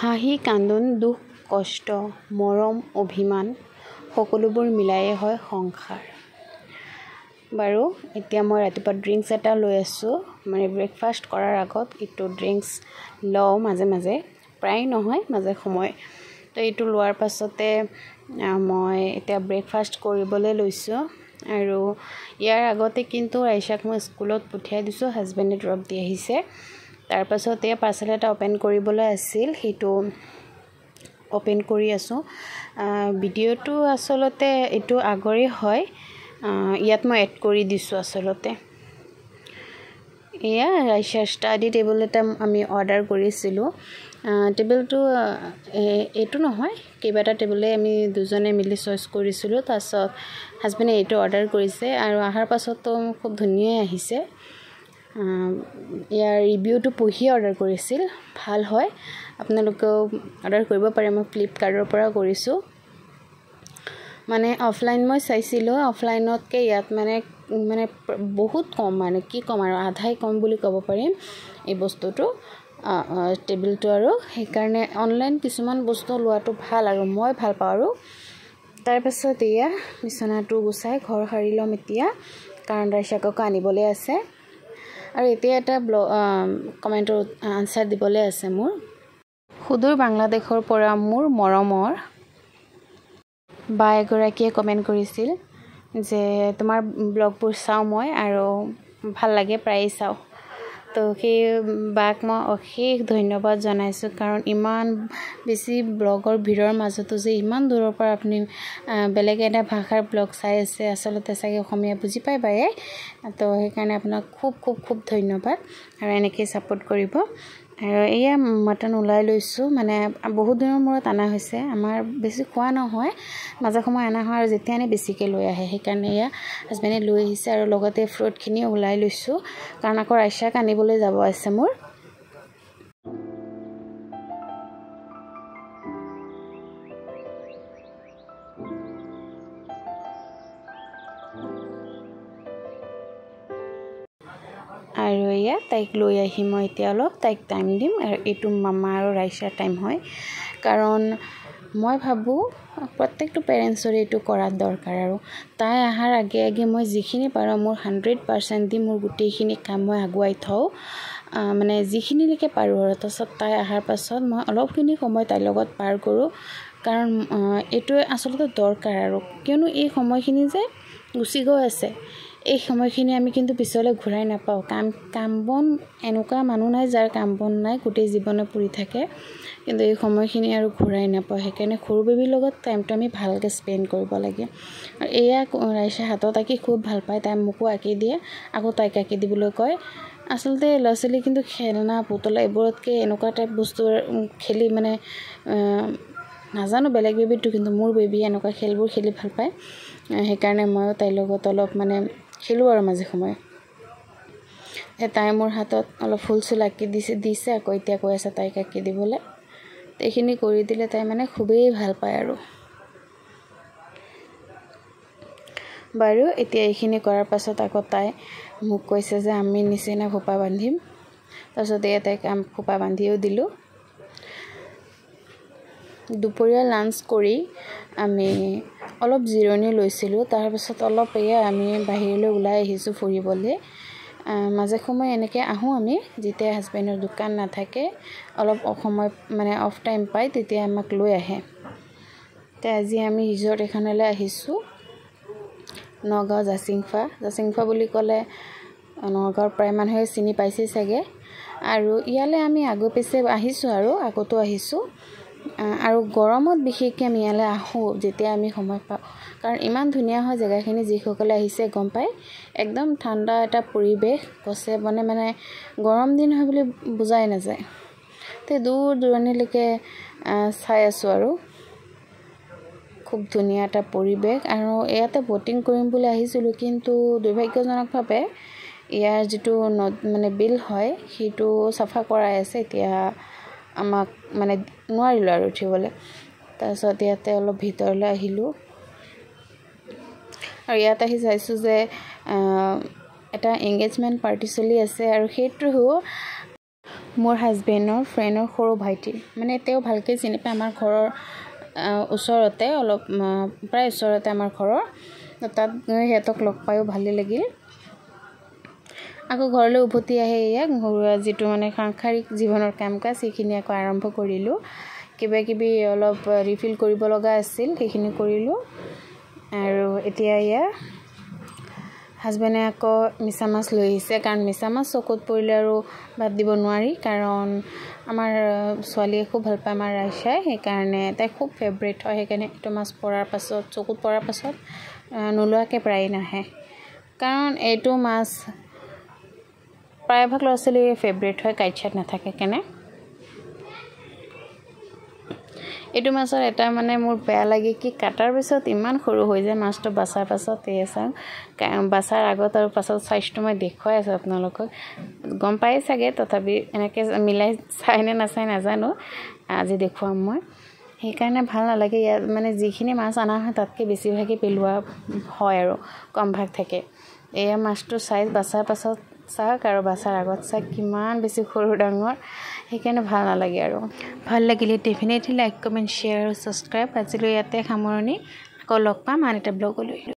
হাঁহি কান্দোন দুখ কষ্ট মৰম অভিমান সকলোবোৰ মিলায়ে হয় সংসাৰ। বাৰু এতিয়া মই ৰাতিপুৱা ড্ৰিংকছ এটা লৈ আছোঁ, মানে ব্ৰেকফাষ্ট কৰাৰ আগত এইটো ড্ৰিংকছ লওঁ মাজে মাজে, প্ৰায় নহয় মাজে সময়। তো এইটো লোৱাৰ পাছতে মই এতিয়া ব্ৰেকফাষ্ট কৰিবলৈ লৈছোঁ। আৰু ইয়াৰ আগতে কিন্তু আইচাক মই স্কুলত পঠিয়াই দিছোঁ, হাজবেণ্ডে ড্ৰপ দি আহিছে। তাৰপাছতে পাৰ্চেল এটা অ'পেন কৰিবলৈ আছিল, সেইটো অ'পেন কৰি আছোঁ। ভিডিঅ'টো আচলতে এইটো আগৰে হয়, ইয়াত মই এড কৰি দিছোঁ আচলতে। এয়া আইচাৰ ষ্টাডি টেবুল এটা আমি অৰ্ডাৰ কৰিছিলোঁ। টেবুলটো এইটো নহয়, কেইবাটা টেবুলে আমি দুজনে মিলি চইচ কৰিছিলোঁ। তাৰপিছত হাজবেণ্ডে এইটো অৰ্ডাৰ কৰিছে আৰু অহাৰ পাছতো খুব ধুনীয়াই আহিছে। ইয়াৰ ৰিভিউটো পঢ়িয়ে অৰ্ডাৰ কৰিছিল, ভাল হয়, আপোনালোকেও অৰ্ডাৰ কৰিব পাৰে। মই ফ্লিপকাৰ্টৰ পৰা কৰিছোঁ। মানে অফলাইন মই চাইছিলোঁ, অফলাইনতকৈ ইয়াত মানে বহুত কম, মানে কি ক'ম আৰু আধাই কম বুলি ক'ব পাৰিম এই বস্তুটো, টেবুলটো। আৰু সেইকাৰণে অনলাইন কিছুমান বস্তু লোৱাটো ভাল আৰু মই ভাল পাওঁ। আৰু তাৰপাছত এয়া বিচনাটো গুচাই ঘৰ সাৰি ল'ম এতিয়া, কাৰণ ৰাইচাকক আনিবলৈ আছে। আৰু এতিয়া এটা কমেণ্টৰ আনচাৰ দিবলৈ আছে মোৰ। সুদূৰ বাংলাদেশৰ পৰা মোৰ মৰমৰ বা এগৰাকীয়ে কমেণ্ট কৰিছিল যে তোমাৰ ব্লগবোৰ চাওঁ মই আৰু ভাল লাগে, প্ৰায়েই চাওঁ। তো সেই বাক মই অশেষ ধন্যবাদ জনাইছোঁ, কাৰণ ইমান বেছি ব্লগৰ ভিৰৰ মাজতো যে ইমান দূৰৰ পৰা আপুনি বেলেগ এটা ভাষাৰ ব্লগ চাই আছে, আচলতে চাগে অসমীয়া বুজি পায় বায়ে। তো সেইকাৰণে আপোনাক খুব খুব খুব ধন্যবাদ, আৰু এনেকৈ ছাপোৰ্ট কৰিব। আৰু এয়া মটন ওলাই লৈছোঁ, মানে বহুত দিনৰ মূৰত অনা হৈছে, আমাৰ বেছি খোৱা নহয়, মাজে সময়ে অনা হয়, আৰু যেতিয়া আনে বেছিকৈ লৈ আহে। সেইকাৰণে এয়া হাজবেণ্ডে লৈ আহিছে, আৰু লগতে ফ্ৰুটখিনিও ওলাই লৈছোঁ, কাৰণ আকৌ আইচাক আনিবলৈ যাব আছে মোৰ। আৰু এয়া তাইক লৈ আহি মই এতিয়া অলপ তাইক টাইম দিম, আৰু এইটো মামা আৰু ৰাইচাৰ টাইম হয়। কাৰণ মই ভাবোঁ প্ৰত্যেকটো পেৰেণ্টছৰে এইটো কৰাৰ দৰকাৰ। আৰু তাই অহাৰ আগে আগে মই যিখিনি পাৰোঁ মোৰ 100% দি মোৰ গোটেইখিনি কাম মই আগুৱাই থওঁ, মানে যিখিনিলৈকে পাৰোঁ। আৰু তাৰপাছত তাই অহাৰ পাছত মই অলপখিনি সময় তাইৰ লগত পাৰ কৰোঁ, কাৰণ এইটোৱে আচলতে দৰকাৰ। আৰু কিয়নো এই সময়খিনি যে গুচি গৈ আছে, এই সময়খিনি আমি কিন্তু পিছলৈ ঘূৰাই নাপাওঁ। কাম বন এনেকুৱা মানুহ নাই যাৰ কাম বন নাই, গোটেই জীৱনে পৰি থাকে, কিন্তু এই সময়খিনি আৰু ঘূৰাই নাপাওঁ। সেইকাৰণে সৰু বেবীৰ লগত টাইমটো আমি ভালকৈ স্পেণ্ড কৰিব লাগে। আৰু এয়া ৰাইচা হাতত আঁকি খুব ভাল পায়, তাই মোকো আঁকি দিয়ে, আকৌ তাইক আঁকি দিবলৈ কয়। আচলতে ল'ৰা ছোৱালী কিন্তু খেলনা পুতলা এইবোৰতকৈ এনেকুৱা টাইপ বস্তু খেলি মানে নাজানো বেলেগ বেবীটো, কিন্তু মোৰ বেবী এনেকুৱা খেলবোৰ খেলি ভাল পায়। সেইকাৰণে ময়ো তাইৰ লগত অলপ মানে খেলোঁ আৰু মাজে সময়ে। তাই মোৰ হাতত অলপ ফুল চুল আঁকি দিছে, আকৌ এতিয়া কৈ আছে তাইক আঁকি দিবলৈ। এইখিনি কৰি দিলে তাই মানে খুবেই ভাল পায়। আৰু বাৰু এতিয়া এইখিনি কৰাৰ পাছত আকৌ তাই মোক কৈছে যে আমি নিচিনা খোপা বান্ধিম। তাৰপিছত এয়া তাইক খোপা বান্ধিও দিলোঁ। দুপৰীয়া লাঞ্চ কৰি আমি অলপ জিৰণি লৈছিলোঁ। তাৰপাছত অলপ এয়া আমি বাহিৰলৈ ওলাই আহিছোঁ ফুৰিবলৈ। মাজে সময়ে এনেকৈ আহোঁ আমি, যেতিয়া হাজবেণ্ডৰ দোকান নাথাকে, অলপ সময় মানে অফ টাইম পায়, তেতিয়া আমাক লৈ আহে। তো আজি আমি ৰিজৰ্ট এখনলৈ আহিছোঁ, নগাঁও জাচিংফা বুলি ক'লে নগাঁৱৰ প্ৰায় মানুহে চিনি পাইছেই চাগে। আৰু ইয়ালৈ আমি পিছে আহিছোঁ, আৰু আগতো আহিছোঁ। আৰু গৰমত বিশেষকৈ আমি ইয়ালৈ আহোঁ যেতিয়া আমি সময় পাওঁ, কাৰণ ইমান ধুনীয়া হয় জেগাখিনি। যিসকলে আহিছে গম পায়, একদম ঠাণ্ডা এটা পৰিৱেশ, গছে বনে, মানে গৰম দিন হয় বুলি বুজাই নাযায়। তো দূৰ দূৰণিলৈকে চাই আছোঁ, আৰু খুব ধুনীয়া এটা পৰিৱেশ। আৰু ইয়াতে ব'টিং কৰিম বুলি আহিছিলোঁ, কিন্তু দুৰ্ভাগ্যজনকভাৱে ইয়াৰ যিটো মানে বিল হয় সেইটো চাফা কৰাই আছে। এতিয়া আমাক মানে নোৱাৰিলোঁ আৰু উঠিবলৈ। তাৰপিছত ইয়াতে অলপ ভিতৰলৈ আহিলোঁ, আৰু ইয়াত আহি চাইছোঁ যে এটা এংগেজমেণ্ট পাৰ্টি চলি আছে, আৰু সেইটো মোৰ হাজবেণ্ডৰ ফ্ৰেণ্ডৰ সৰু ভাইটি মানে তেওঁ ভালকৈ চিনি পায় আমাৰ ঘৰৰ ওচৰতে অলপ প্ৰায় ওচৰতে আমাৰ ঘৰৰ তাত সিহঁতক লগ পায়ো ভালেই লাগিল আকৌ ঘৰলৈ উভতি আহে এয়া ঘৰুৱা যিটো মানে সাংসাৰিক জীৱনৰ কাম কাজ সেইখিনি আকৌ আৰম্ভ কৰিলোঁ কিবা কিবি অলপ ৰিফিল কৰিব লগা আছিল সেইখিনি কৰিলোঁ আৰু এতিয়া এয়া হাজবেণ্ডে আকৌ মিছা মাছ লৈ আহিছে কাৰণ মিছা মাছ চকুত পৰিলে আৰু বাদ দিব নোৱাৰি কাৰণ আমাৰ ছোৱালীয়ে খুব ভাল পায় আমাৰ ৰাইচাই সেইকাৰণে তাই খুব ফেভৰেট হয় সেইকাৰণে এইটো মাছ পৰাৰ পাছত চকুত পৰাৰ পাছত নোলোৱাকৈ প্ৰায় নাহে কাৰণ এইটো মাছ প্ৰায়ভাগ ল'ৰা ছোৱালীৰ ফেভৰেট হয় কাইটছাত নাথাকে কেনে এইটো মাছৰ এটা মানে মোৰ বেয়া লাগে কি কাটাৰ পিছত ইমান সৰু হৈ যায় মাছটো বাছাৰ পাছত এই চাওঁ বাছাৰ আগত আৰু পাছত সাইজটো মই দেখুৱাই আছোঁ আপোনালোকক গম পাই চাগে তথাপি এনেকৈ মিলাই চাইনে নাচাই নাজানো আজি দেখুৱাম মই সেইকাৰণে ভাল নালাগে ইয়াত মানে যিখিনি মাছ অনা হয় তাতকৈ বেছিভাগে পেলোৱা হয় আৰু কম ভাগ থাকে এয়া মাছটো সাইজ বাছাৰ পাছত চাওক আৰু বাছাৰ আগত চাওক কিমান বেছি সৰু ডাঙৰ সেইকাৰণে ভাল নালাগে আৰু ভাল লাগিলে ডেফিনেটলি লাইক কমেণ্ট শ্বেয়াৰ আৰু ছাবস্ক্ৰাইব আজিলৈ ইয়াতে সামৰণি আকৌ লগ পাম আন এটা ব্লগলৈ